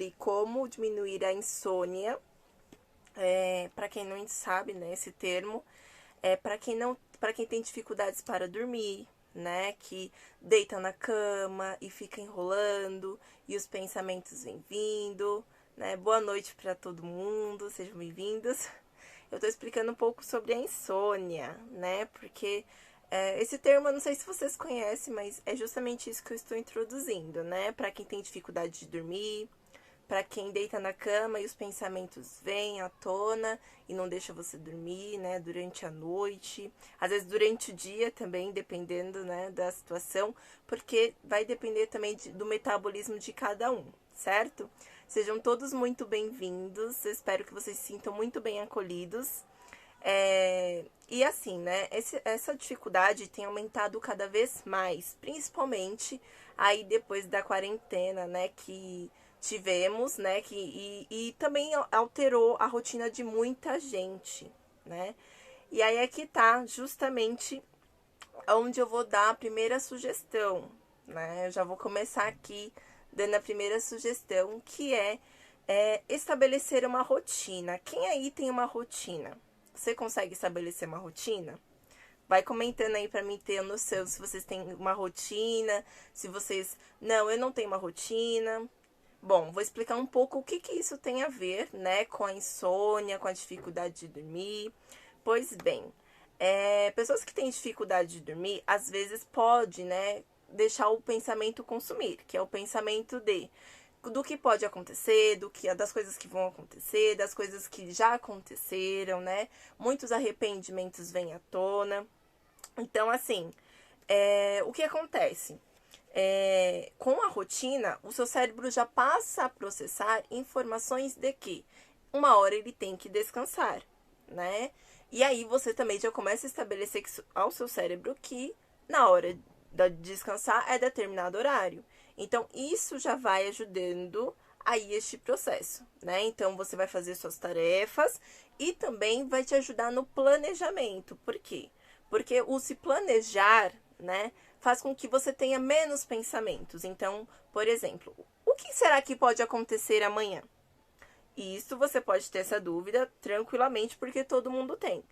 sobre como diminuir a insônia. Para quem não sabe, né, esse termo para quem tem dificuldades para dormir, né, que deita na cama e fica enrolando e os pensamentos vêm vindo, né? Boa noite para todo mundo, sejam bem-vindos. Eu tô explicando um pouco sobre a insônia, né? Porque esse termo eu não sei se vocês conhecem, mas é justamente isso que eu estou introduzindo, né? Para quem tem dificuldade de dormir, para quem deita na cama e os pensamentos vêm à tona e não deixa você dormir, né, durante a noite, às vezes durante o dia também, dependendo, né, da situação, porque vai depender também do metabolismo de cada um, certo? Sejam todos muito bem-vindos, espero que vocês se sintam muito bem acolhidos. E assim, né, essa dificuldade tem aumentado cada vez mais, principalmente aí depois da quarentena, né, que tivemos, né, e também alterou a rotina de muita gente, né? E aí é que tá justamente onde eu vou dar a primeira sugestão, né? Eu já vou começar aqui dando a primeira sugestão, que é estabelecer uma rotina. Quem aí tem uma rotina? Você consegue estabelecer uma rotina? Vai comentando aí pra mim ter noção se vocês têm uma rotina, se vocês... Não, eu não tenho uma rotina. Bom, vou explicar um pouco o que isso tem a ver, né, com a insônia, com a dificuldade de dormir. Pois bem, pessoas que têm dificuldade de dormir, às vezes pode, né, deixar o pensamento consumir, que é o pensamento do que pode acontecer, das coisas que vão acontecer, das coisas que já aconteceram, né? Muitos arrependimentos vêm à tona. Então, assim, o que acontece? Com a rotina, o seu cérebro já passa a processar informações de que uma hora ele tem que descansar, né? E aí você também já começa a estabelecer ao seu cérebro que na hora de descansar é determinado horário. Então, isso já vai ajudando aí este processo, né? Então, você vai fazer suas tarefas e também vai te ajudar no planejamento. Por quê? Porque o se planejar, né, faz com que você tenha menos pensamentos. Então, por exemplo, o que será que pode acontecer amanhã? Isso você pode ter essa dúvida tranquilamente, porque todo mundo tem.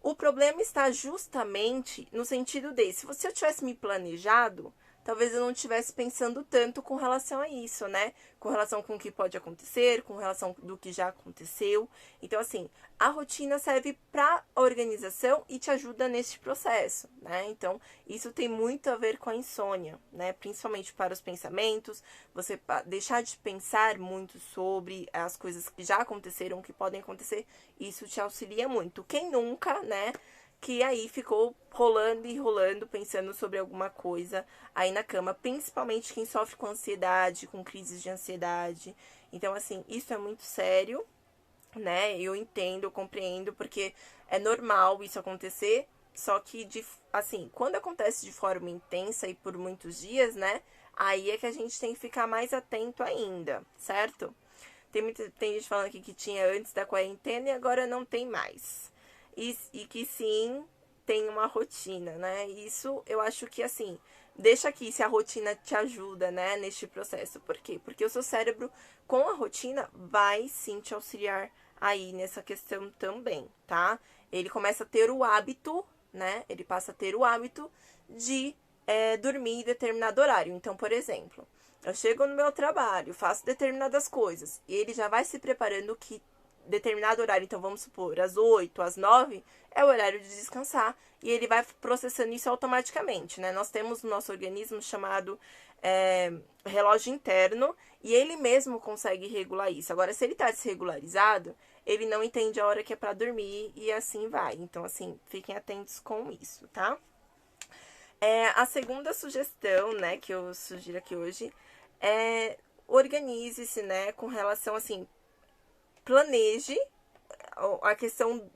O problema está justamente no sentido de, se eu tivesse me planejado, talvez eu não estivesse pensando tanto com relação a isso, né? Com relação com o que pode acontecer, com relação do que já aconteceu. Então, assim, a rotina serve para organização e te ajuda nesse processo, né? Então, isso tem muito a ver com a insônia, né? Principalmente para os pensamentos, você deixar de pensar muito sobre as coisas que já aconteceram, que podem acontecer, isso te auxilia muito. Quem nunca, né? Que aí ficou rolando e rolando, pensando sobre alguma coisa aí na cama, principalmente quem sofre com ansiedade, com crises de ansiedade. Então, assim, isso é muito sério, né? Eu entendo, eu compreendo, porque é normal isso acontecer, só que, assim, quando acontece de forma intensa e por muitos dias, né? Aí é que a gente tem que ficar mais atento ainda, certo? Tem gente falando aqui que tinha antes da quarentena e agora não tem mais. E que sim, tem uma rotina, né? Isso eu acho que, assim, deixa aqui se a rotina te ajuda, né, neste processo. Por quê? Porque o seu cérebro, com a rotina, vai sim te auxiliar aí nessa questão também, tá? Ele começa a ter o hábito, né? Ele passa a ter o hábito de dormir em determinado horário. Então, por exemplo, eu chego no meu trabalho, faço determinadas coisas, e ele já vai se preparando que determinado horário, então vamos supor, às 8, às 9, é o horário de descansar, e ele vai processando isso automaticamente, né? Nós temos no nosso organismo chamado relógio interno, e ele mesmo consegue regular isso. Agora, se ele está desregularizado, ele não entende a hora que é para dormir, e assim vai. Então, assim, fiquem atentos com isso, tá? A segunda sugestão, né, que eu sugiro aqui hoje organize-se, né, com relação, assim, planeje a questão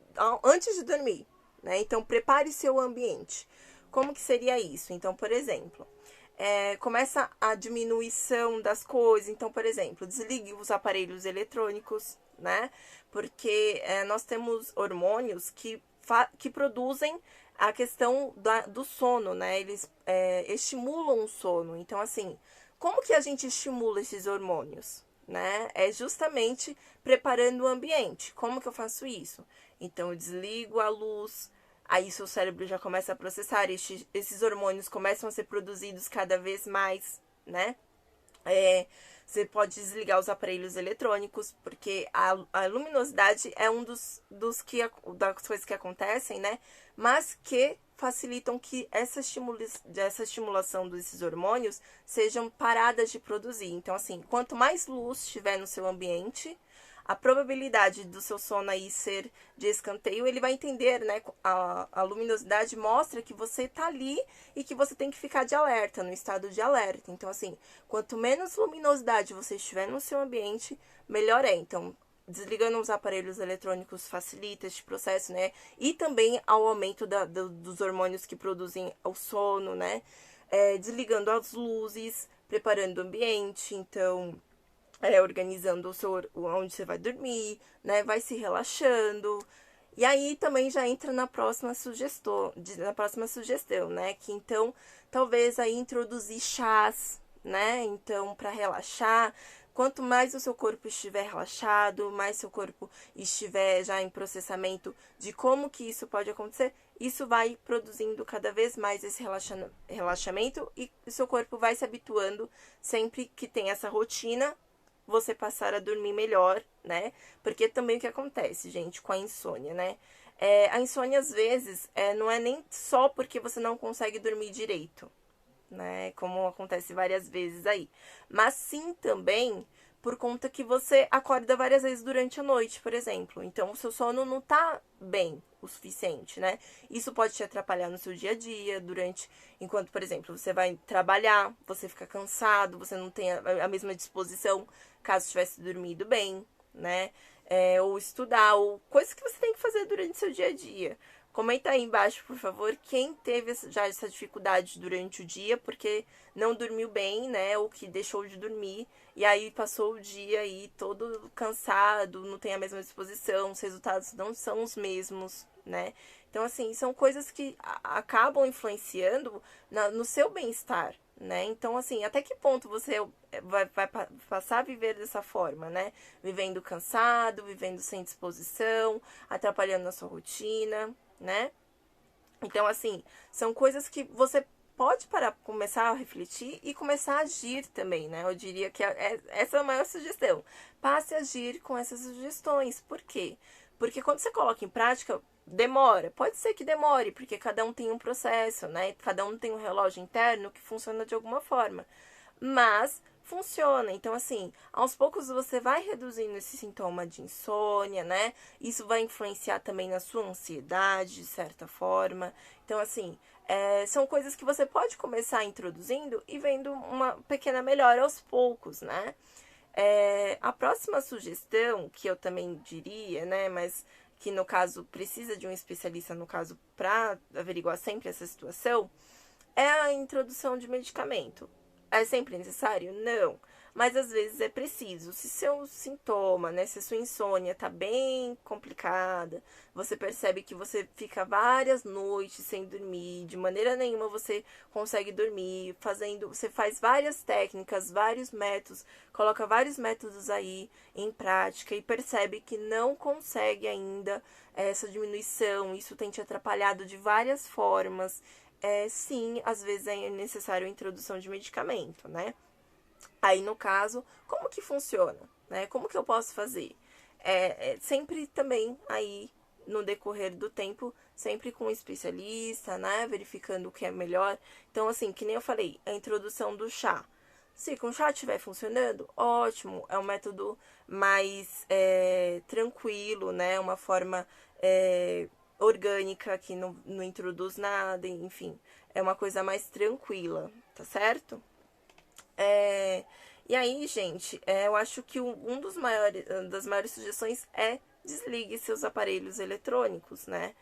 antes de dormir, né? Então, prepare seu ambiente. Como que seria isso? Então, por exemplo, começa a diminuição das coisas. Então, por exemplo, desligue os aparelhos eletrônicos, né? Porque nós temos hormônios que produzem a questão do sono, né? Eles estimulam o sono. Então, assim, como que a gente estimula esses hormônios? né? É justamente preparando o ambiente. Como que eu faço isso? Então, eu desligo a luz, aí seu cérebro já começa a processar, esses hormônios começam a ser produzidos cada vez mais, né? Você pode desligar os aparelhos eletrônicos, porque a luminosidade é um das coisas que acontecem, né? Mas que facilitam que essa estimulação desses hormônios sejam paradas de produzir. Então, assim, quanto mais luz tiver no seu ambiente, a probabilidade do seu sono aí ser de escanteio, ele vai entender, né? A luminosidade mostra que você tá ali e que você tem que ficar de alerta, no estado de alerta. Então, assim, quanto menos luminosidade você estiver no seu ambiente, melhor é. Então, desligando os aparelhos eletrônicos facilita este processo, né? E também ao aumento dos hormônios que produzem o sono, né? Desligando as luzes, preparando o ambiente, então organizando onde você vai dormir, né? Vai se relaxando. E aí também já entra na próxima sugestão, né? Que então talvez aí introduzir chás, né? Então para relaxar, quanto mais o seu corpo estiver relaxado, mais seu corpo estiver já em processamento de como que isso pode acontecer, isso vai produzindo cada vez mais esse relaxamento e o seu corpo vai se habituando sempre que tem essa rotina você passar a dormir melhor, né? Porque também o que acontece, gente, com a insônia, né? A insônia, às vezes, não é nem só porque você não consegue dormir direito, né? Como acontece várias vezes aí. Mas sim também por conta que você acorda várias vezes durante a noite, por exemplo. Então, o seu sono não tá bem o suficiente, né? Isso pode te atrapalhar no seu dia a dia, enquanto, por exemplo, você vai trabalhar, você fica cansado, você não tem a mesma disposição caso tivesse dormido bem, né? Ou estudar, ou coisas que você tem que fazer durante o seu dia a dia. Comenta aí embaixo, por favor, quem teve já essa dificuldade durante o dia, porque não dormiu bem, né? Ou que deixou de dormir, e aí passou o dia aí todo cansado, não tem a mesma disposição, os resultados não são os mesmos, né? Então, assim, são coisas que acabam influenciando no seu bem-estar, né? Então, assim, até que ponto você vai passar a viver dessa forma, né? Vivendo cansado, vivendo sem disposição, atrapalhando a sua rotina, né? Então, assim, são coisas que você pode começar a refletir e começar a agir também, né? Eu diria que essa é a maior sugestão. Passe a agir com essas sugestões. Por quê? Porque quando você coloca em prática, demora. Pode ser que demore, porque cada um tem um processo, né? Cada um tem um relógio interno que funciona de alguma forma. Mas funciona. Então, assim, aos poucos você vai reduzindo esse sintoma de insônia, né? Isso vai influenciar também na sua ansiedade, de certa forma. Então, assim, são coisas que você pode começar introduzindo e vendo uma pequena melhora aos poucos, né? A próxima sugestão, que eu também diria, né, mas que no caso precisa de um especialista, no caso, para averiguar sempre essa situação, é a introdução de medicamento. É sempre necessário? Não. Mas às vezes é preciso. Se seu sintoma, né, se a sua insônia tá bem complicada, você percebe que você fica várias noites sem dormir, de maneira nenhuma você consegue dormir, você faz várias técnicas, vários métodos, coloca vários métodos aí em prática e percebe que não consegue ainda essa diminuição, isso tem te atrapalhado de várias formas. Sim, às vezes é necessário a introdução de medicamento, né? Aí, no caso, como que funciona, né? Como que eu posso fazer? Sempre também aí, no decorrer do tempo, sempre com um especialista, né? Verificando o que é melhor. Então, assim, que nem eu falei, a introdução do chá. Se com o chá estiver funcionando, ótimo. É um método mais tranquilo, né? Uma forma orgânica que não introduz nada, enfim. É uma coisa mais tranquila, tá certo? E aí, gente, eu acho que das maiores sugestões é desligue seus aparelhos eletrônicos, né?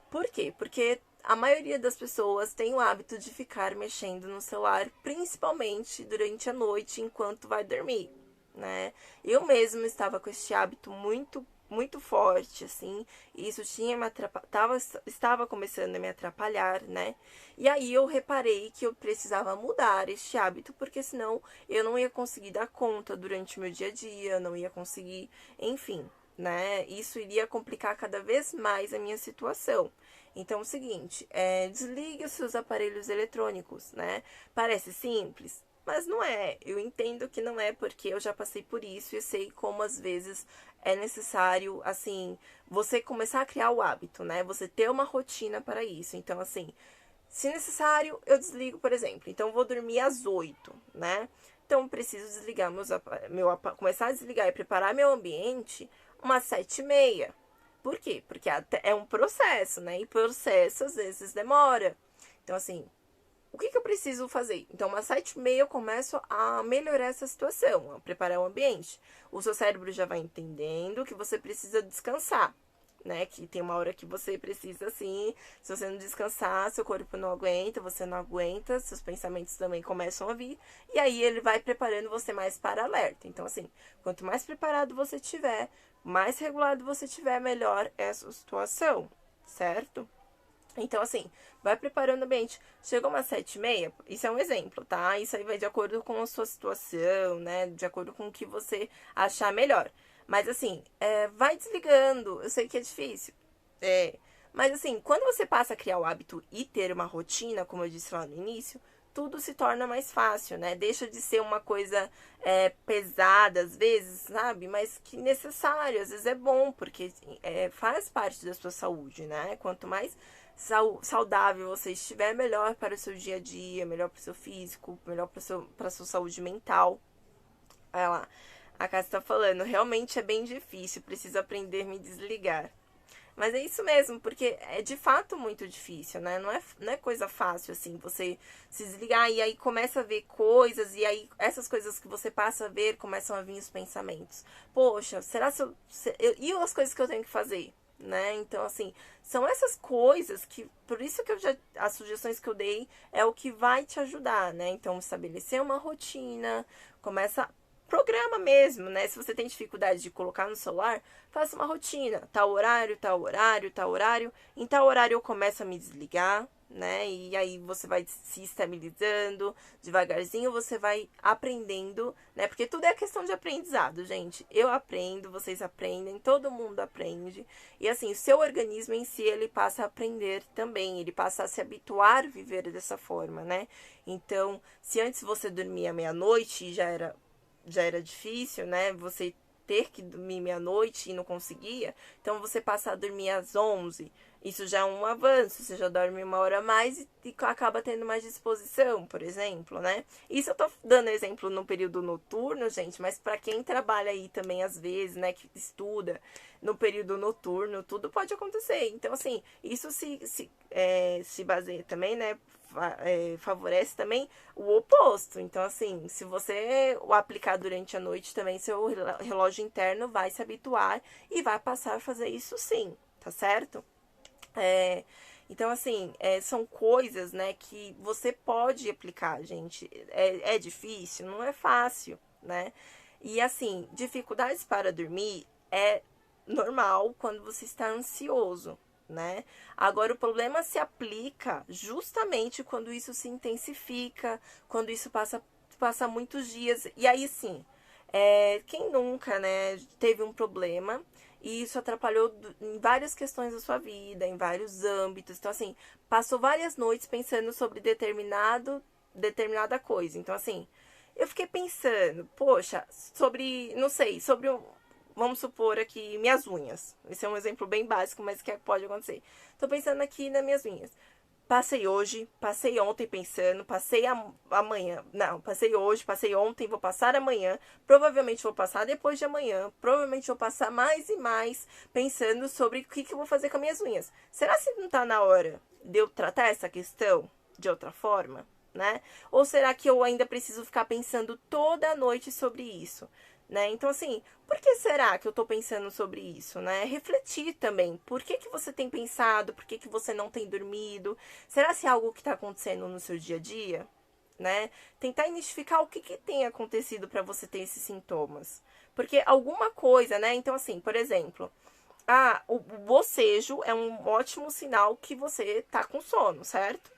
Por quê? Porque a maioria das pessoas tem o hábito de ficar mexendo no celular, principalmente durante a noite, enquanto vai dormir, né? Eu mesma estava com este hábito muito, muito forte, assim, e isso tinha estava começando a me atrapalhar, né? E aí eu reparei que eu precisava mudar este hábito, porque senão eu não ia conseguir dar conta durante o meu dia a dia, não ia conseguir, enfim, né? Isso iria complicar cada vez mais a minha situação. Então, é o seguinte, desligue os seus aparelhos eletrônicos, né? Parece simples, mas não é. Eu entendo que não é, porque eu já passei por isso e sei como às vezes é necessário, assim, você começar a criar o hábito, né? Você ter uma rotina para isso. Então, assim, se necessário, eu desligo, por exemplo. Então, eu vou dormir às 8, né? Então, eu preciso desligar começar a desligar e preparar meu ambiente umas 7h30. Por quê? Porque é um processo, né? E processo às vezes demora. Então, assim, o que eu preciso fazer? Então, umas 7h30 eu começo a melhorar essa situação, a preparar o ambiente. O seu cérebro já vai entendendo que você precisa descansar, né? Que tem uma hora que você precisa, assim, se você não descansar, seu corpo não aguenta, você não aguenta, seus pensamentos também começam a vir, e aí ele vai preparando você mais para alerta. Então, assim, quanto mais preparado você tiver, mais regulado você tiver, melhor é a sua situação, certo? Então, assim, vai preparando o ambiente. Chegou umas 7h30, isso é um exemplo, tá? Isso aí vai de acordo com a sua situação, né? De acordo com o que você achar melhor. Mas, assim, vai desligando. Eu sei que é difícil. Mas, assim, quando você passa a criar o hábito e ter uma rotina, como eu disse lá no início, tudo se torna mais fácil, né? Deixa de ser uma coisa pesada, às vezes, sabe? Mas que necessário, às vezes é bom, porque faz parte da sua saúde, né? Quanto mais saudável você estiver, melhor para o seu dia a dia, melhor para o seu físico, melhor para a sua saúde mental. Olha lá, a Cássia está falando, realmente é bem difícil, preciso aprender a me desligar. Mas é isso mesmo, porque é de fato muito difícil, né? Não é coisa fácil, assim, você se desligar e aí começa a ver coisas, e aí essas coisas que você passa a ver começam a vir os pensamentos. Poxa, será e as coisas que eu tenho que fazer? Né? Então, assim, são essas coisas que, por isso que as sugestões que eu dei é o que vai te ajudar, né? Então, estabelecer uma rotina, começa, programa mesmo, né? Se você tem dificuldade de colocar no celular, faça uma rotina, tal horário, tal horário, tal horário, em tal horário eu começo a me desligar, né? E aí você vai se estabilizando, devagarzinho você vai aprendendo, né? Porque tudo é questão de aprendizado, gente. Eu aprendo, vocês aprendem, todo mundo aprende. E assim, o seu organismo em si, ele passa a aprender também, ele passa a se habituar a viver dessa forma, né? Então, se antes você dormia meia-noite e já era difícil, né? Você ter que dormir meia-noite e não conseguia, então você passa a dormir às 11. Isso já é um avanço, você já dorme uma hora a mais e acaba tendo mais disposição, por exemplo, né? Isso eu tô dando exemplo no período noturno, gente, mas para quem trabalha aí também às vezes, né, que estuda no período noturno, tudo pode acontecer. Então, assim, isso se baseia também, né, favorece também o oposto. Então, assim, se você o aplicar durante a noite também, seu relógio interno vai se habituar e vai passar a fazer isso sim, tá certo? Então, assim, são coisas, né, que você pode aplicar, gente. É difícil? Não é fácil, né? E, assim, dificuldades para dormir é normal quando você está ansioso, né? Agora, o problema se aplica justamente quando isso se intensifica, quando isso passa muitos dias. E aí, sim, quem nunca, né, teve um problema e isso atrapalhou em várias questões da sua vida, em vários âmbitos. Então, assim, passou várias noites pensando sobre determinada coisa. Então, assim, eu fiquei pensando, poxa, não sei, vamos supor aqui, minhas unhas. Esse é um exemplo bem básico, mas que pode acontecer. Tô pensando aqui nas minhas unhas. Passei hoje, passei ontem pensando, passei amanhã. Não, passei hoje, passei ontem, vou passar amanhã. Provavelmente vou passar depois de amanhã. Provavelmente vou passar mais e mais pensando sobre o que eu vou fazer com as minhas unhas. Será que não tá na hora de eu tratar essa questão de outra forma, né? Ou será que eu ainda preciso ficar pensando toda a noite sobre isso? Né? Então, assim, por que será que eu tô pensando sobre isso, né? Refletir também. Por que você tem pensado? Por que você não tem dormido? Será se é algo que tá acontecendo no seu dia a dia? Né? Tentar identificar o que tem acontecido para você ter esses sintomas. Porque alguma coisa, né? Então, assim, por exemplo, o bocejo é um ótimo sinal que você tá com sono, certo?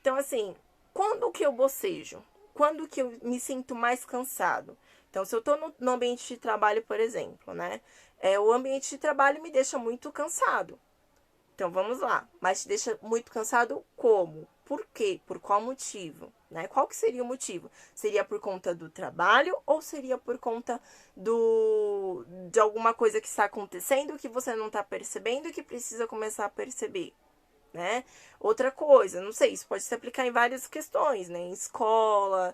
Então, assim, quando que eu bocejo? Quando que eu me sinto mais cansado? Então, se eu tô no ambiente de trabalho, por exemplo, né? O ambiente de trabalho me deixa muito cansado. Então, vamos lá. Mas te deixa muito cansado como? Por quê? Por qual motivo? Né? Qual que seria o motivo? Seria por conta do trabalho ou seria por conta de alguma coisa que está acontecendo que você não está percebendo e que precisa começar a perceber? Né? Outra coisa, não sei, isso pode se aplicar em várias questões, né? Em escola,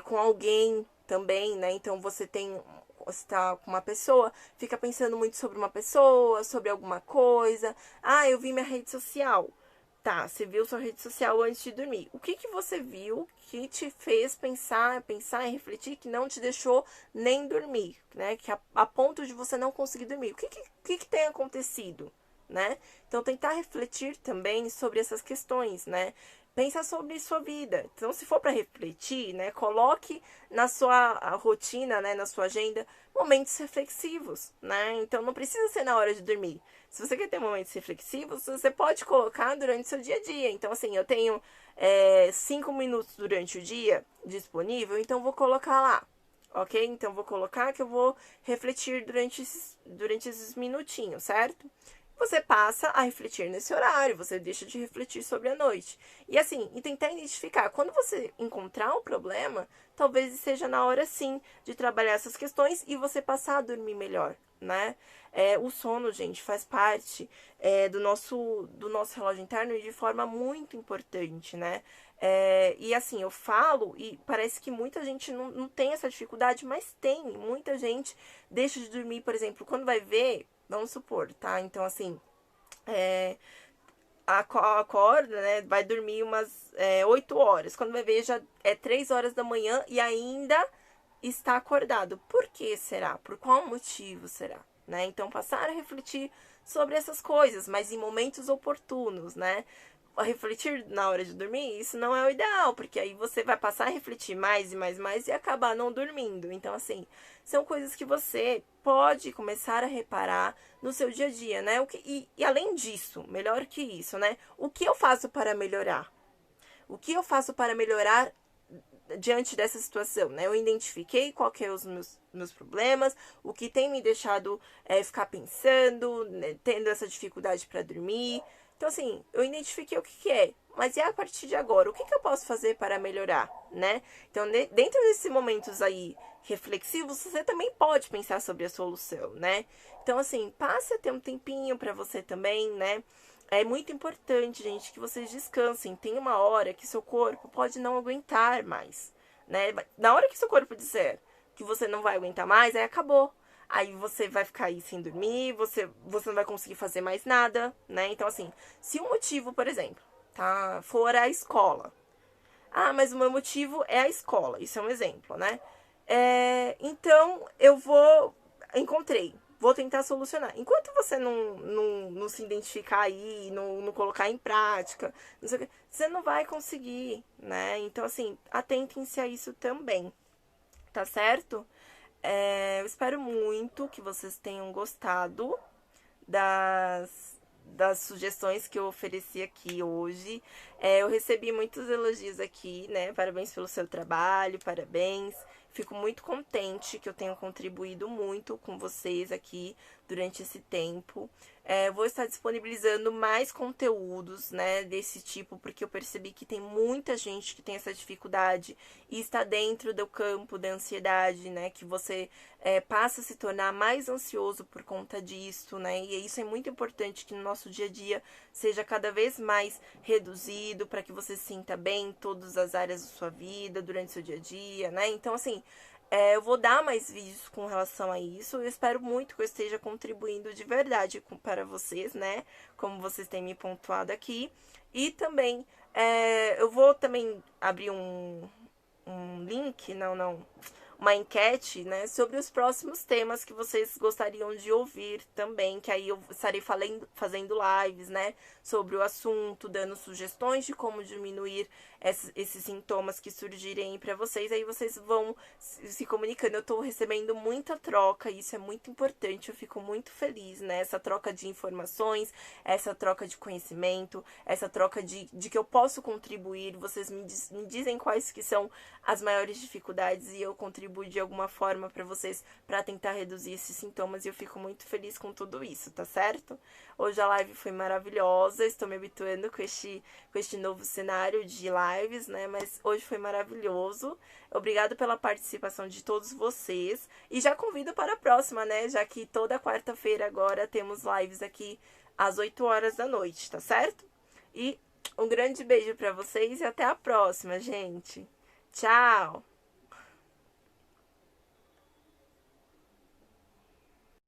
com alguém também, né? Então você está com uma pessoa, fica pensando muito sobre uma pessoa, sobre alguma coisa. Ah, eu vi minha rede social. Tá, você viu sua rede social antes de dormir. O que você viu que te fez pensar e refletir que não te deixou nem dormir, né? Que a ponto de você não conseguir dormir. O que tem acontecido? Né? Então tentar refletir também sobre essas questões, né? Pensa sobre sua vida. Então, se for para refletir, né, coloque na sua rotina, né, na sua agenda, momentos reflexivos, né? Então, não precisa ser na hora de dormir. Se você quer ter momentos reflexivos, você pode colocar durante o seu dia a dia. Então, assim, eu tenho 5 minutos durante o dia disponível, então vou colocar lá. Ok? Então, vou colocar que eu vou refletir durante esses minutinhos, certo? Você passa a refletir nesse horário, você deixa de refletir sobre a noite. E assim, e tentar identificar. Quando você encontrar um problema, talvez seja na hora sim de trabalhar essas questões e você passar a dormir melhor, né? O sono, gente, faz parte do nosso relógio interno de forma muito importante, né? E assim, eu falo e parece que muita gente não tem essa dificuldade, mas tem. Muita gente deixa de dormir, por exemplo, quando vai ver. Vamos supor, tá? Então, assim, acorda, né? Vai dormir umas 8 horas. Quando vai ver, já é 3 horas da manhã e ainda está acordado. Por que será? Por qual motivo será? Né? Então, passar a refletir sobre essas coisas, mas em momentos oportunos, né? Refletir na hora de dormir, isso não é o ideal, porque aí você vai passar a refletir mais e mais e mais e acabar não dormindo. Então, assim, são coisas que você pode começar a reparar no seu dia a dia, né? E além disso, melhor que isso, né? O que eu faço para melhorar? O que eu faço para melhorar diante dessa situação, né? Eu identifiquei qual que é os meus problemas, o que tem me deixado ficar pensando, né? Tendo essa dificuldade para dormir. Então, assim, eu identifiquei o que é, mas e a partir de agora? O que eu posso fazer para melhorar, né? Então, dentro desses momentos aí reflexivos, você também pode pensar sobre a solução, né? Então, assim, passe a ter um tempinho para você também, né? É muito importante, gente, que vocês descansem. Tem uma hora que seu corpo pode não aguentar mais, né? Na hora que seu corpo disser que você não vai aguentar mais, aí acabou. Aí você vai ficar aí sem dormir, você não vai conseguir fazer mais nada, né? Então, assim, se o motivo, por exemplo, tá, for a escola. Ah, mas o meu motivo é a escola. Isso é um exemplo, né? Então, eu encontrei. Vou tentar solucionar. Enquanto você não se identificar aí, não colocar em prática, não sei o que, você não vai conseguir, né? Então, assim, atentem-se a isso também, tá certo? Eu espero muito que vocês tenham gostado das sugestões que eu ofereci aqui hoje. Eu recebi muitos elogios aqui, né? Parabéns pelo seu trabalho, parabéns. Fico muito contente que eu tenha contribuído muito com vocês aqui durante esse tempo. Vou estar disponibilizando mais conteúdos, né, desse tipo, porque eu percebi que tem muita gente que tem essa dificuldade e está dentro do campo da ansiedade, né, que você passa a se tornar mais ansioso por conta disso, né, e isso é muito importante que no nosso dia a dia seja cada vez mais reduzido para que você se sinta bem em todas as áreas da sua vida, durante o seu dia a dia, né, então assim, eu vou dar mais vídeos com relação a isso. Eu espero muito que eu esteja contribuindo de verdade para vocês, né? Como vocês têm me pontuado aqui. E também, eu vou também abrir um link, uma enquete, né, sobre os próximos temas que vocês gostariam de ouvir também, que aí eu estarei fazendo lives, né, sobre o assunto, dando sugestões de como diminuir esses sintomas que surgirem para vocês, aí vocês vão se comunicando. Eu tô recebendo muita troca, isso é muito importante, eu fico muito feliz, né? Essa troca de informações, essa troca de conhecimento, essa troca de que eu posso contribuir, vocês me dizem quais que são as maiores dificuldades e eu contribuo de alguma forma para vocês, para tentar reduzir esses sintomas, e eu fico muito feliz com tudo isso, tá certo? Hoje a live foi maravilhosa, estou me habituando com este novo cenário de lives, né? Mas hoje foi maravilhoso. Obrigado pela participação de todos vocês. E já convido para a próxima, né? Já que toda quarta-feira agora temos lives aqui às 8 horas da noite, tá certo? E um grande beijo para vocês e até a próxima, gente. Tchau!